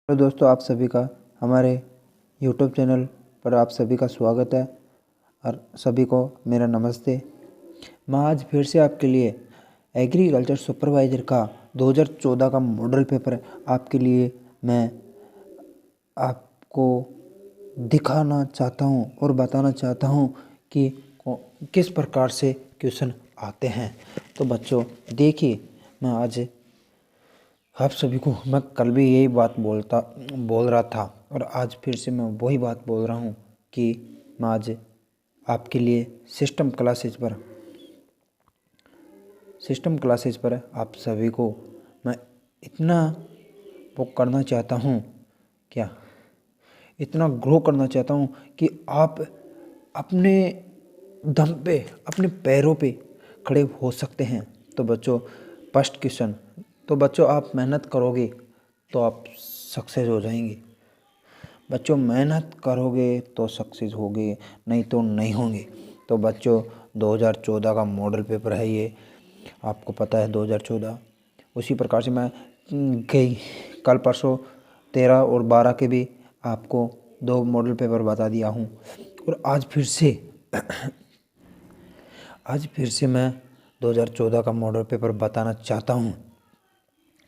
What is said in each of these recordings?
Hello दोस्तों, आप सभी का हमारे यूट्यूब चैनल पर आप सभी का स्वागत है और सभी को मेरा नमस्ते। मैं आज फिर से आपके लिए एग्रीकल्चर सुपरवाइज़र का 2014 का मॉडल पेपर आपके लिए मैं आपको दिखाना चाहता हूं और बताना चाहता हूं कि किस प्रकार से क्वेश्चन आते हैं। तो बच्चों देखिए, मैं आज आप सभी को मैं कल भी यही बात बोल रहा था और आज फिर से मैं वही बात बोल रहा हूँ कि मैं आज आपके लिए सिस्टम क्लासेज पर आप सभी को मैं इतना वो करना चाहता हूँ, क्या इतना ग्रो करना चाहता हूँ कि आप अपने दम पे अपने पैरों पे खड़े हो सकते हैं। तो बच्चों फर्स्ट क्वेश्चन, तो बच्चों आप मेहनत करोगे तो आप सक्सेस हो जाएंगे। बच्चों मेहनत करोगे तो सक्सेस होगे, नहीं तो नहीं होंगे। तो बच्चों 2014 का मॉडल पेपर है ये, आपको पता है 2014। उसी प्रकार से मैं गई कल परसों 13 और 12 के भी आपको 2 मॉडल पेपर बता दिया हूँ और आज फिर से मैं 2014 का मॉडल पेपर बताना चाहता हूँ।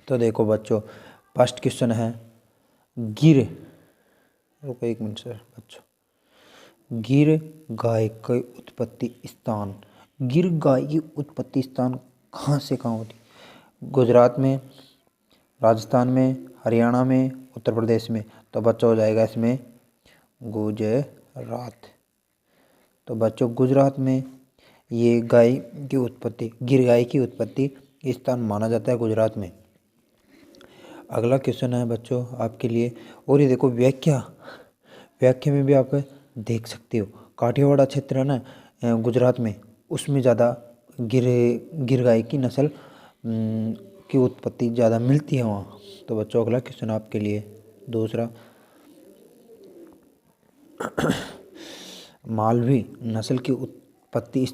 तो देखो बच्चों, फर्स्ट क्वेश्चन है रुको एक मिनट सर बच्चों। गिर गाय की उत्पत्ति स्थान कहाँ से कहाँ होती? गुजरात में, राजस्थान में, हरियाणा में, उत्तर प्रदेश में। तो बच्चों हो जाएगा इसमें गुजरात। तो बच्चों गुजरात में ये गिर गाय की उत्पत्ति स्थान माना जाता है गुजरात में। अगला क्वेश्चन है बच्चों आपके लिए, और ये देखो व्याख्या में भी आप देख सकते हो। काठियावाड़ क्षेत्र है ना गुजरात में, उसमें ज़्यादा गिर गाय की नस्ल की उत्पत्ति ज़्यादा मिलती है वहाँ। तो बच्चों अगला क्वेश्चन आपके लिए दूसरा, मालवी नस्ल की उत्पत्ति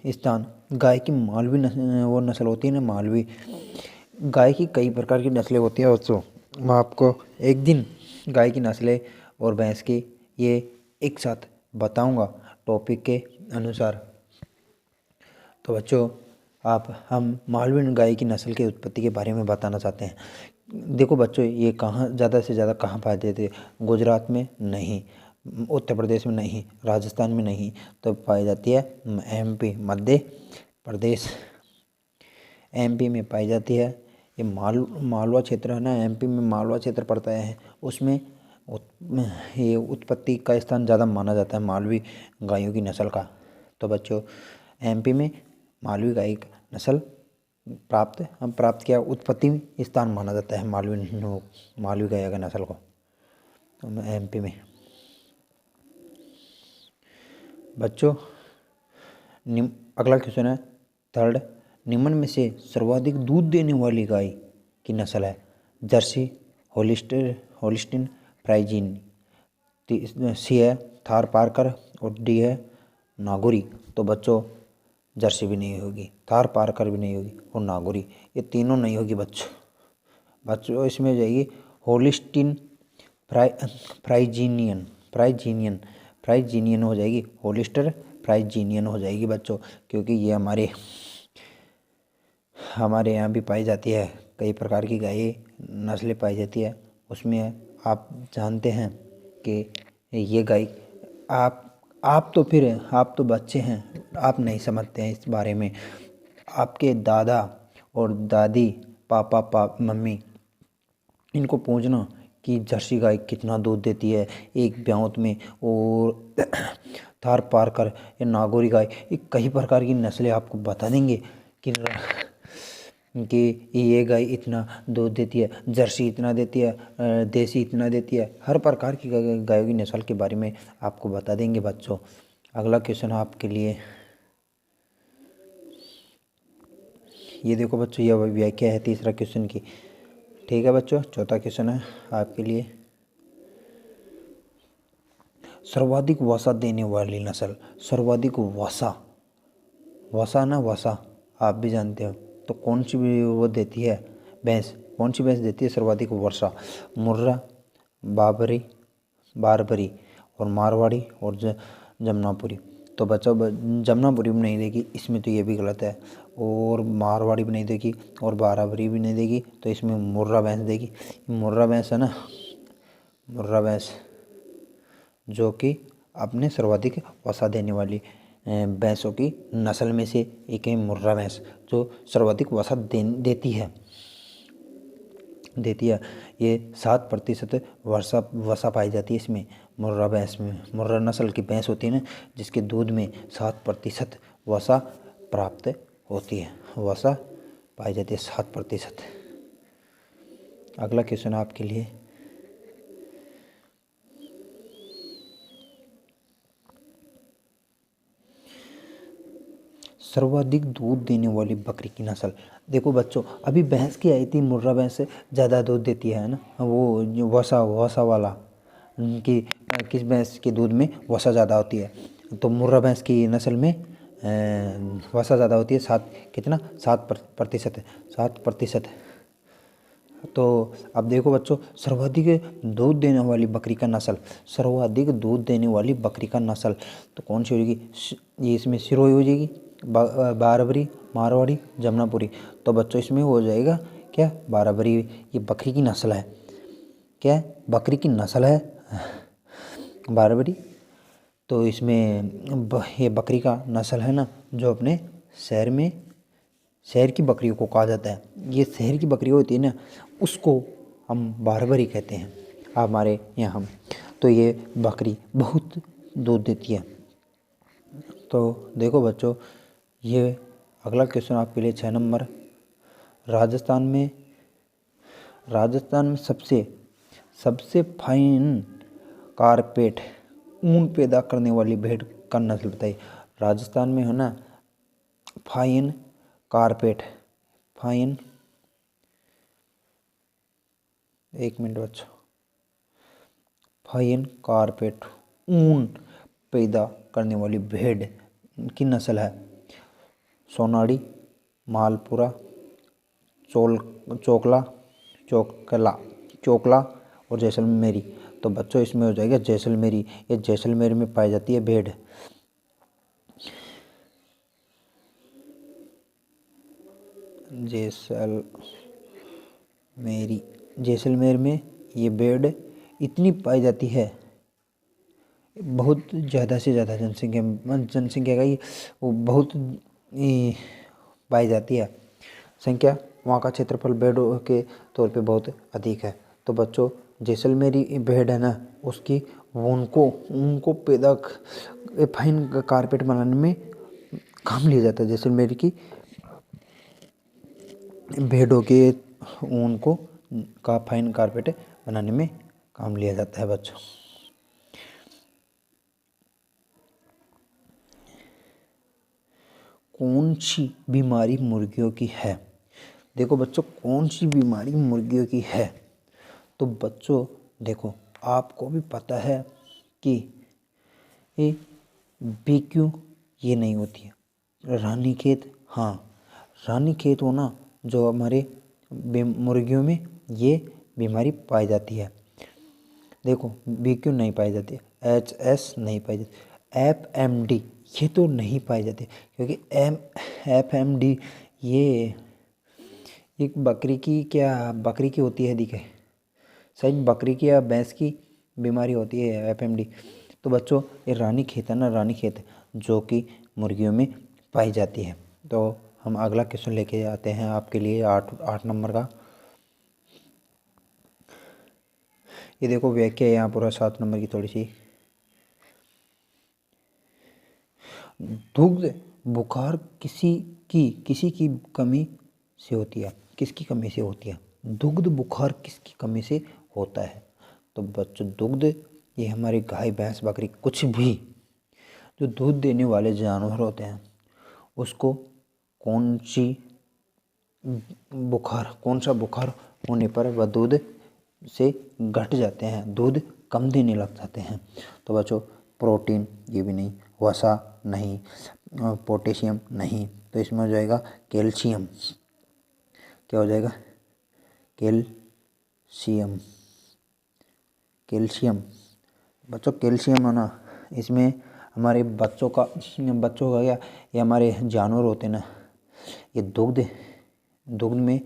स्थान गाय की वो नस्ल होती है ना मालवी। गाय की कई प्रकार की नस्लें होती है दोस्तों, मैं आपको एक दिन गाय की नस्लें और भैंस की ये एक साथ बताऊंगा टॉपिक के अनुसार। तो बच्चों हम मालवी गाय की नस्ल की उत्पत्ति के बारे में बताना चाहते हैं। देखो बच्चों, ये कहाँ ज़्यादा से ज़्यादा कहाँ पाए जाते हैं? गुजरात में नहीं, उत्तर प्रदेश में नहीं, राजस्थान में नहीं, तो पाई जाती है एमपी मध्य प्रदेश, एमपी में पाई जाती है। ये मालवा क्षेत्र है ना, एमपी में मालवा क्षेत्र पड़ता है, उसमें ये उत्पत्ति का स्थान ज़्यादा माना जाता है मालवी गायों की नस्ल का। तो बच्चों एमपी में मालवी गाय की नस्ल प्राप्त किया, उत्पत्ति स्थान माना जाता है मालवी गाय की नस्ल को। तो एमपी में बच्चों अगला क्वेश्चन है थर्ड, निम्न में से सर्वाधिक दूध देने वाली गाय की नस्ल है? Jersey, Holstein, फ्राइजीन। सी है थार पारकर और डी है नागौरी। तो बच्चों जर्सी भी नहीं होगी, थार पारकर भी नहीं होगी और नागौरी, ये तीनों नहीं होगी बच्चों इसमें जाएगी होलिस्टीन फ्राइजीनियन हो जाएगी, होलिस्टर फ्राइजीनियन हो जाएगी बच्चों, क्योंकि ये हमारे यहाँ भी पाई जाती है। कई प्रकार की गाय नस्लें पाई जाती है, उसमें आप जानते हैं कि ये गाय आप तो बच्चे हैं, आप नहीं समझते हैं इस बारे में। आपके दादा और दादी, पापा मम्मी, इनको पूछना कि जर्सी गाय कितना दूध देती है एक ब्यात में, और थार पारकर या नागौरी गाय, ये कई प्रकार की नस्लें आपको बता देंगे कि ये गाय इतना दूध देती है, जर्सी इतना देती है, देसी इतना देती है। हर प्रकार की गायों की नस्ल के बारे में आपको बता देंगे बच्चों। अगला क्वेश्चन आपके लिए ये देखो बच्चों, यह व्याख्या है तीसरा क्वेश्चन की। ठीक है बच्चों, चौथा क्वेश्चन है आपके लिए, सर्वाधिक वसा देने वाली नस्ल। सर्वाधिक वसा ना, वसा आप भी जानते हो, तो कौन सी भी वो देती है भैंस, कौन सी भैंस देती है सर्वाधिक वसा? मुर्रा, बाबरी, बारबरी और मारवाड़ी और जमनापुरी। तो बच्चों जमनापुरी भी नहीं देगी इसमें, तो ये भी गलत है। और मारवाड़ी भी नहीं देगी और बारबरी भी नहीं देगी, तो इसमें मुर्रा भैंस देगी। मुर्रा भैंस है ना, मुर्रा भैंस जो कि अपने सर्वाधिक वसा देने वाली भैंसों की नस्ल में से एक है मुर्रा भैंस, जो सर्वाधिक वसा देती है। ये 7% वसा पाई जाती है इसमें, मुर्रा भैंस में। मुर्रा नस्ल की भैंस होती है ना, जिसके दूध में 7% वसा प्राप्त होती है, वसा पाई जाती है 7%। अगला क्वेश्चन आपके लिए, सर्वाधिक दूध देने वाली बकरी की नस्ल। देखो बच्चों, अभी भैंस की आई थी, मुर्रा भैंस से ज़्यादा दूध देती है ना, वो जो वसा वाला कि किस भैंस के दूध में वसा ज़्यादा होती है, तो मुर्रा भैंस की नस्ल में वसा ज़्यादा होती है। 7%, 7%। तो अब देखो बच्चों, सर्वाधिक दूध देने वाली बकरी का नस्ल, सर्वाधिक दूध देने वाली बकरी का नस्ल तो कौन सी हो जाएगी? ये इसमें सिरोही हो जाएगी, बारबरी, मारवाड़ी, जमनापुरी। तो बच्चों इसमें हो जाएगा क्या? बारबरी। ये बकरी की नस्ल है, क्या है? बकरी की नस्ल है बारबरी। तो इसमें ये बकरी का नस्ल है ना, जो अपने शहर की बकरियों को कहा जाता है। ये शहर की बकरी होती है ना, उसको हम बारबरी कहते हैं हमारे यहाँ। तो ये बकरी बहुत दूध देती है। तो देखो बच्चों, ये अगला क्वेश्चन आपके लिए 6 नंबर। राजस्थान में सबसे फाइन कारपेट ऊन पैदा करने वाली भेड़ का नस्ल बताइए। राजस्थान में है ना फाइन कारपेट, एक मिनट बच्चों, फाइन कारपेट ऊन पैदा करने वाली भेड़ की नस्ल है सोनाड़ी, मालपुरा, चोकला और जैसलमेरी। तो बच्चों इसमें हो जाएगा जैसलमेरी। ये जैसलमेर में पाई जाती है भेड़। जैसलमेर में ये भेड़ इतनी पाई जाती है, बहुत ज़्यादा से ज़्यादा जनसंख्या का ये वो बहुत पाई जाती है संख्या। वहाँ का क्षेत्रफल भेड़ों के तौर पे बहुत अधिक है। तो बच्चों जैसलमेरी भेड़ है ना, उसकी ऊन को फाइन कारपेट बनाने में काम लिया जाता है। जैसलमेर की भेड़ों के ऊन का फाइन कारपेट बनाने में काम लिया जाता है बच्चों। कौन सी बीमारी मुर्गियों की है? देखो बच्चों, कौन सी बीमारी मुर्गियों की है? तो बच्चों देखो, आपको भी पता है कि ये BQ ये नहीं होती है। रानीखेत, हाँ रानीखेत होना जो हमारे मुर्गियों में ये बीमारी पाई जाती है। देखो BQ नहीं पाई जाती, HS नहीं पाई जाती, FMD ये तो नहीं पाई जाती, क्योंकि FMD ये एक बकरी की होती है, दिखे शायद बकरी की या भैंस की बीमारी होती है FMD। तो बच्चों ये रानीखेत है ना, रानीखेत जो कि मुर्गियों में पाई जाती है। तो हम अगला क्वेश्चन लेके आते हैं आपके लिए 8 नंबर का। ये देखो व्याख्या है यहाँ पूरा 7 नंबर की थोड़ी सी। दुग्ध बुखार किसी की कमी से होती है। किसकी कमी से होती है? दुग्ध बुखार किसकी कमी से होता है? तो बच्चों दुग्ध ये हमारी गाय भैंस बकरी कुछ भी जो दूध देने वाले जानवर होते हैं, उसको कौन सा बुखार होने पर वह दूध से घट जाते हैं, दूध कम देने लग जाते हैं। तो बच्चों प्रोटीन ये भी नहीं, वसा नहीं, पोटेशियम नहीं, तो इसमें हो जाएगा कैल्शियम। क्या हो जाएगा? कैल्शियम। कैल्शियम बच्चों, कैल्शियम है ना, इसमें हमारे बच्चों का क्या, ये हमारे जानवर होते हैं ना, ये दुग्ध दुग्ध में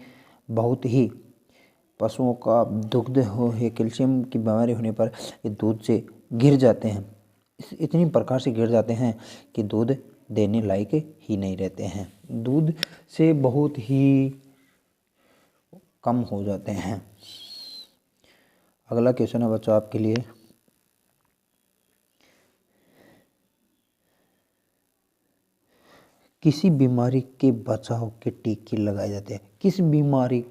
बहुत ही, पशुओं का दुग्ध हो, ये कैल्शियम की बीमारी होने पर ये दूध से गिर जाते हैं। इतनी प्रकार से गिर जाते हैं कि दूध देने लायक ही नहीं रहते हैं, दूध से बहुत ही कम हो जाते हैं। अगला क्वेश्चन है बच्चों आपके लिए, किसी बीमारी के बचाव के टीके लगाए जाते हैं। किस बीमारी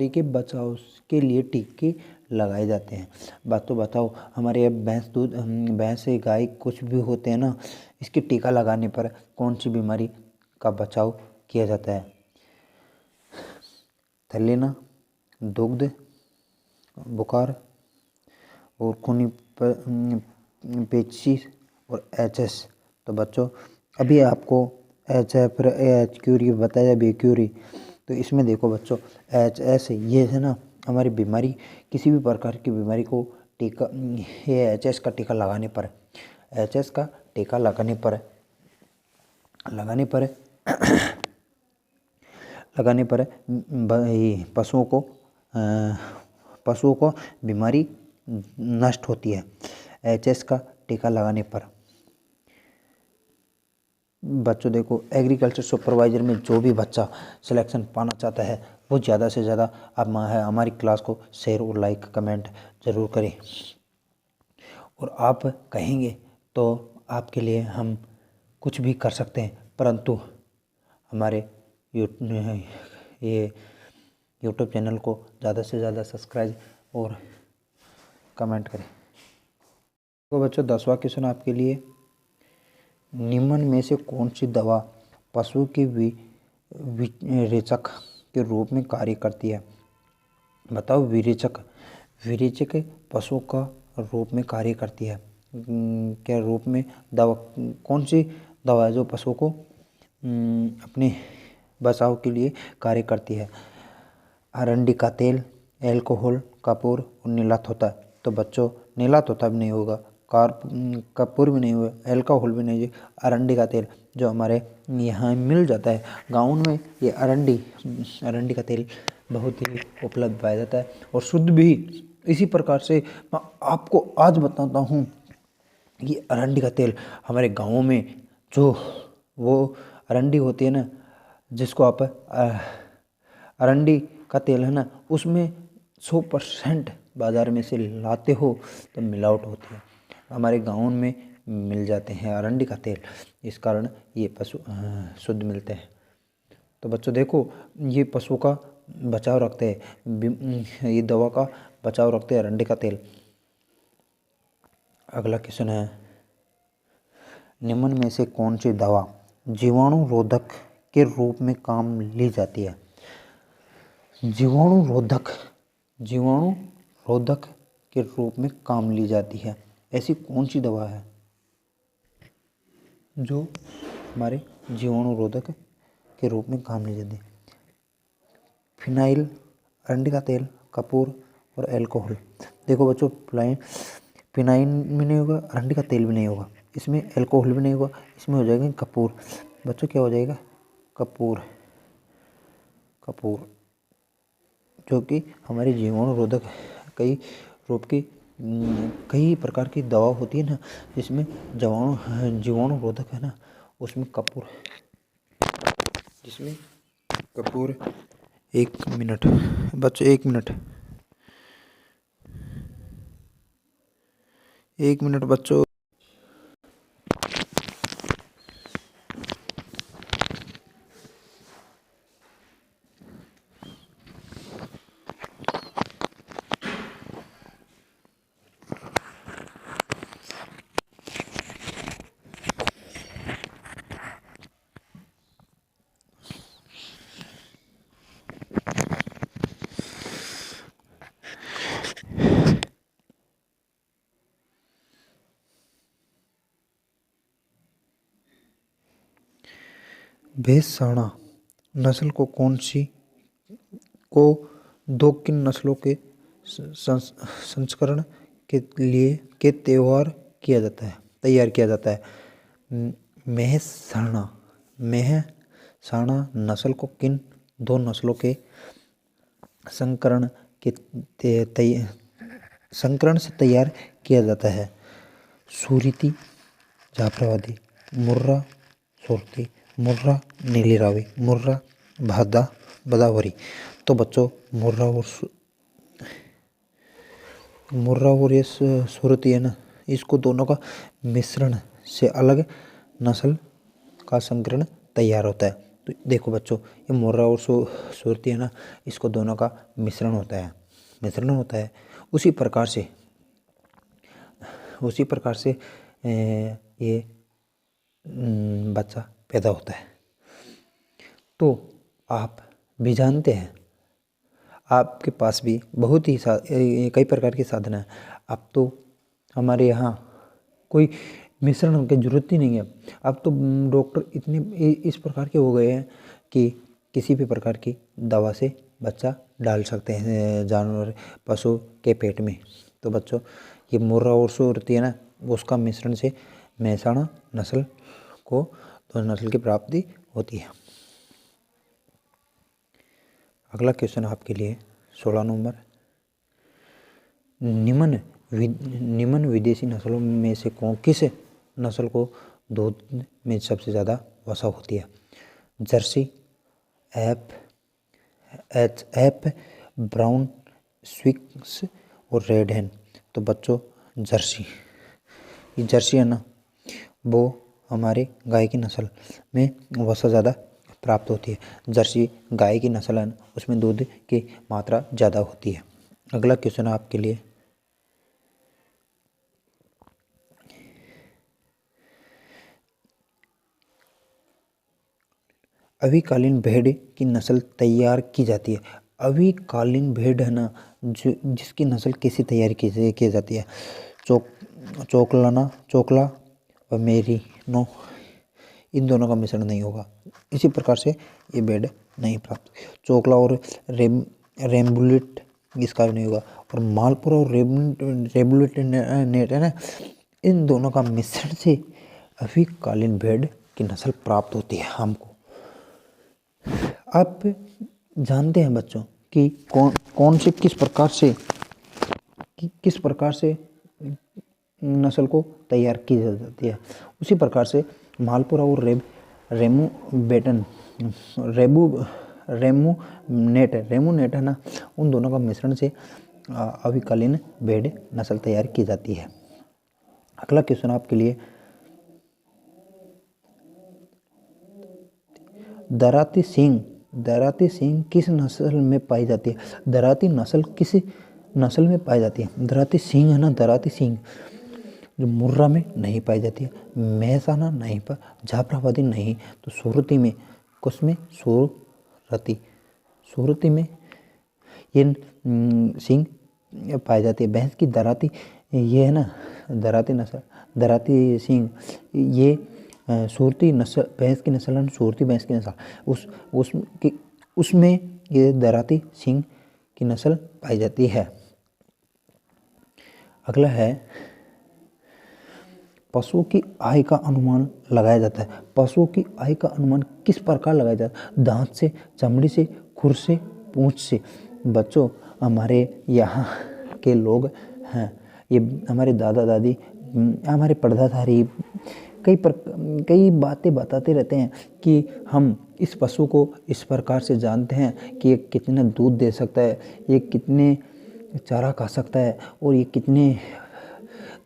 के बचाव के लिए टीके लगाए जाते हैं। बात तो बताओ, हमारे अब भैंस से गाय कुछ भी होते हैं ना, इसके टीका लगाने पर कौन सी बीमारी का बचाव किया जाता है। थैलेना, दुग्ध, बुखार और खूनी पेचिश और एचएस। तो बच्चों अभी आपको एच एफ एच क्यूरी बताया, बी क्यूरी। तो इसमें देखो बच्चों, एच एस ये है ना हमारी बीमारी, किसी भी प्रकार की बीमारी को टीका, ये एच एस का टीका लगाने पर, एच एस का टीका लगाने पर पशुओं को बीमारी नष्ट होती है। एच एस का टीका लगाने पर बच्चों देखो, एग्रीकल्चर सुपरवाइजर में जो भी बच्चा सिलेक्शन पाना चाहता है वो ज़्यादा से ज़्यादा अब हमारी क्लास को शेयर और लाइक कमेंट ज़रूर करें, और आप कहेंगे तो आपके लिए हम कुछ भी कर सकते हैं, परंतु हमारे ये यूट्यूब चैनल को ज़्यादा से ज़्यादा सब्सक्राइब और कमेंट करें। तो बच्चों 10वां क्वेश्चन आपके लिए, निम्न में से कौन सी दवा पशु के विरेचक के रूप में कार्य करती है। बताओ, विरेचक पशु का रूप में कार्य करती है। क्या रूप में दवा, कौन सी दवा है जो पशु को अपने बचाव के लिए कार्य करती है। अरंडी का तेल, एल्कोहल, कपूर और नीला तोता। तो बच्चों नीला तोता भी नहीं होगा, कपूर भी नहीं हुआ, एल्कोहल भी नहीं, अरंडी का तेल जो हमारे यहाँ मिल जाता है गाँव में, ये अरंडी का तेल बहुत ही उपलब्ध पाया जाता है और शुद्ध भी। इसी प्रकार से मैं आपको आज बताता हूँ, ये अरंडी का तेल हमारे गाँव में जो वो अरंडी होती है ना, जिसको आप अरंडी का तेल है ना, उसमें 100% बाज़ार में से लाते हो तो मिलावट होती है, हमारे गाँव में मिल जाते हैं अरंडी का तेल, इस कारण ये पशु शुद्ध मिलते हैं। तो बच्चों देखो, ये पशु का बचाव रखते हैं, ये दवा का बचाव रखते हैं अरंडी का तेल। अगला क्वेश्चन है, निम्न में से कौन सी दवा जीवाणु रोधक के रूप में काम ली जाती है। जीवाणु रोधक के रूप में काम ली जाती है, ऐसी कौन सी दवा है जो हमारे जीवाणु रोधक के रूप में काम ली जाती है। फिनाइल, अरंडी का तेल, कपूर और एल्कोहल। देखो बच्चों, फिनाइल भी नहीं होगा, अरंडी का तेल भी नहीं होगा, इसमें एल्कोहल भी नहीं होगा, इसमें हो जाएगा कपूर। बच्चों क्या हो जाएगा, कपूर जो कि हमारी जीवाणु रोधक कई प्रकार की दवा होती है ना, जिसमें जीवाणु रोधक है ना, उसमें कपूर, एक मिनट बच्चों, एक मिनट बच्चों। भैंस साणा नस्ल को दो किन नस्लों के संस्करण के लिए के तैयार किया जाता है। मेहसाणा मेहसाणा नस्ल को किन दो नस्लों के संकरण से तैयार किया जाता है। सूरती जाफराबादी, मुर्रा सुरती, मुर्रा नीली रावी, मुर्रा भदावरी। तो बच्चों मुर्रा और ये सुरती है ना, इसको दोनों का मिश्रण से अलग नस्ल का संकरण तैयार होता है। तो देखो बच्चों, ये मुर्रा और सुरती है ना, इसको दोनों का मिश्रण होता है। उसी प्रकार से ये बच्चा पैदा होता है। तो आप भी जानते हैं, आपके पास भी बहुत ही कई प्रकार के साधन हैं। अब तो हमारे यहाँ कोई मिश्रण की जरूरत ही नहीं है। अब तो डॉक्टर इतने इस प्रकार के हो गए हैं कि किसी भी प्रकार की दवा से बच्चा डाल सकते हैं जानवर पशु के पेट में। तो बच्चों, ये मुर्रा और सुरती है ना, उसका मिश्रण से मेहसाणा नस्ल को तो नस्ल की प्राप्ति होती है। अगला क्वेश्चन आपके लिए 16 नंबर, निम्न विदेशी नस्लों में से किस नस्ल को दूध में सबसे ज़्यादा वसा होती है। जर्सी, एफ, ब्राउन स्विक्स और रेड हेन। तो बच्चों, जर्सी है ना, वो हमारे गाय की नस्ल में वसा ज़्यादा प्राप्त होती है। जर्सी गाय की नस्ल है, उसमें दूध की मात्रा ज़्यादा होती है। अगला क्वेश्चन आपके लिए, अभिकालीन भेड़ की नस्ल तैयार की जाती है। अभिकालीन भेड़ है ना, जो जिसकी नस्ल कैसे तैयार की जाती है। चोकला और मेरिनो, इन दोनों का मिश्रण नहीं होगा। इसी प्रकार से ये भेड़ नहीं प्राप्त। चोकला और रेम्बुलेट, इसका भी नहीं होगा। और मालपुरा और रेबुलेट नेट है ना, इन दोनों का मिश्रण से अभिकालीन भेड़ की नस्ल प्राप्त होती है हमको। आप जानते हैं बच्चों कि कौन से किस प्रकार से नस्ल को तैयार की जाती है। उसी प्रकार से मालपुरा और रेमू नेट है ना, उन दोनों का मिश्रण से अभिकालीन भेड़ नस्ल तैयार की जाती है। अगला क्वेश्चन आपके लिए, दराती सिंह किस नस्ल में पाई जाती है। दराती नस्ल किस नस्ल में पाई जाती है। दराती सिंह है ना, दराती सिंह जो मुर्रा में नहीं पाई जाती है, मेहसाणा नहीं, जाफराबादी नहीं, तो सुरती में, किसमें, सुरती में ये सिंह पाई जाती है। भैंस की दराती, ये है ना, दराती नस्ल, दराती सिंह, ये सूरती नस्ल भैंस की नस्ल है, सूरती भैंस की नस्ल, उसमें ये दराती सिंह की नस्ल पाई जाती है। अगला है, पशुओं की आय का अनुमान लगाया जाता है। पशुओं की आय का अनुमान किस प्रकार लगाया जाता है। दांत से, चमड़ी से, खुर से, पूंछ से। बच्चों, हमारे यहाँ के लोग हैं, ये हमारे दादा दादी, हमारे परदादारी कई बातें बताते रहते हैं कि हम इस पशु को इस प्रकार से जानते हैं कि ये कितना दूध दे सकता है, ये कितने चारा खा सकता है और ये कितने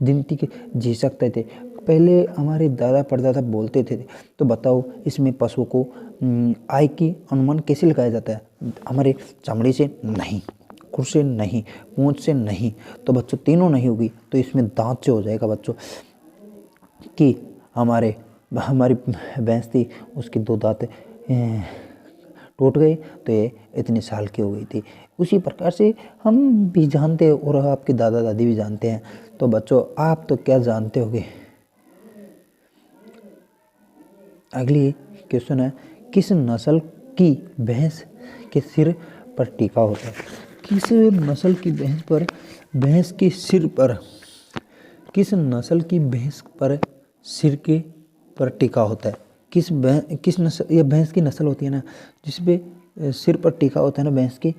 दिन तक जी सकते थे। पहले हमारे दादा परदादा बोलते थे। तो बताओ, इसमें पशु को आय की अनुमान कैसे लगाया जाता है। हमारे चमड़ी से नहीं, खुर से नहीं, पूंछ से नहीं, तो बच्चों तीनों नहीं होगी, तो इसमें दांत से हो जाएगा बच्चों कि हमारी भैंस थी, उसके 2 दांत टूट गए, तो ये इतने साल की हो गई थी। उसी प्रकार से हम भी जानते हैं और आपके दादा दादी भी जानते हैं। तो बच्चों, आप तो क्या जानते होगे। अगली क्वेश्चन है, किस नस्ल की भैंस के सिर पर टीका होता है। किस नस्ल की भैंस पर भैंस के सिर पर किस नस्ल की भैंस पर सिर के पर टीका होता है? किस नस्ल, ये भैंस की नस्ल होती है ना जिसपे सिर पर टीका होता है ना भैंस की,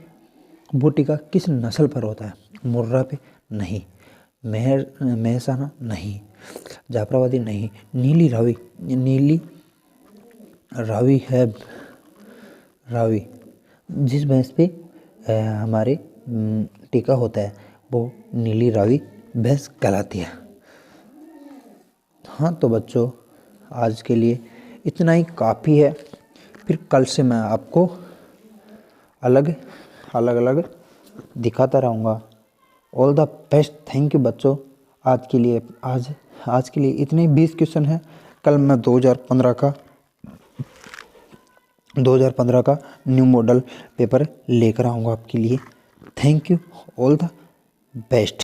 वो टीका किस नस्ल पर होता है? मुर्रा पे नहीं, मेहसाना नहीं, जाफराबादी नहीं, नीली रावी है। रावी जिस भैंस पे हमारे टीका होता है वो नीली रावी भैंस कहलाती है। हाँ तो बच्चों, आज के लिए इतना ही काफ़ी है। फिर कल से मैं आपको अलग अलग दिखाता रहूँगा। All the best, thank you बच्चों। आज के लिए इतने 20 क्वेश्चन हैं। कल मैं 2015 का न्यू मॉडल पेपर लेकर आऊँगा आपके लिए। Thank you, all the best.